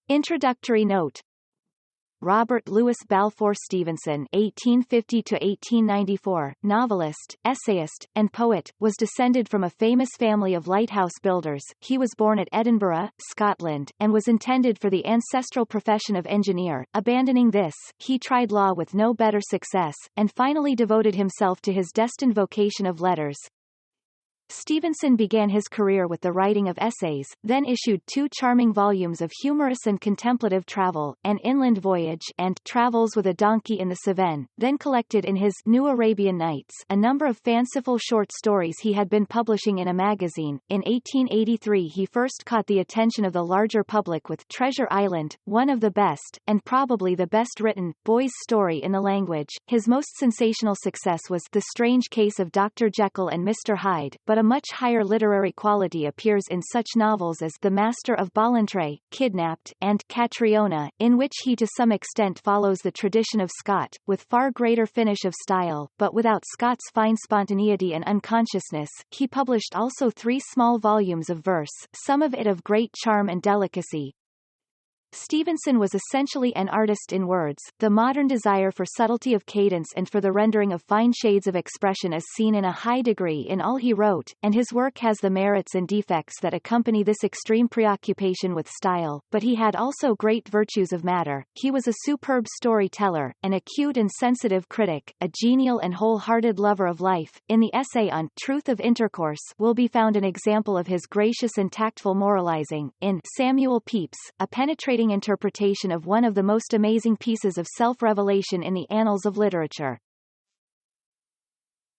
Introductory note. Robert Louis Balfour Stevenson (1850–1894), novelist, essayist, and poet, was descended from a famous family of lighthouse builders. He was born at Edinburgh, Scotland, and was intended for the ancestral profession of engineer. Abandoning this, he tried law with no better success, and finally devoted himself to his destined vocation of letters. Stevenson began his career with the writing of essays, then issued 2 charming volumes of humorous and contemplative travel, An Inland Voyage and Travels with a Donkey in the Cevennes, then collected in his New Arabian Nights a number of fanciful short stories he had been publishing in a magazine. In 1883 he first caught the attention of the larger public with Treasure Island, one of the best, and probably the best written, boys' story in the language. His most sensational success was The Strange Case of Dr. Jekyll and Mr. Hyde, but a much higher literary quality appears in such novels as The Master of Ballantrae, Kidnapped, and Catriona, in which he to some extent follows the tradition of Scott, with far greater finish of style, but without Scott's fine spontaneity and unconsciousness. He published also 3 small volumes of verse, some of it of great charm and delicacy. Stevenson was essentially an artist in words. The modern desire for subtlety of cadence and for the rendering of fine shades of expression is seen in a high degree in all he wrote, and his work has the merits and defects that accompany this extreme preoccupation with style, but he had also great virtues of matter. He was a superb storyteller, an acute and sensitive critic, a genial and whole-hearted lover of life. In the essay on Truth of Intercourse will be found an example of his gracious and tactful moralizing. In Samuel Pepys, a penetrating interpretation of one of the most amazing pieces of self-revelation in the annals of literature.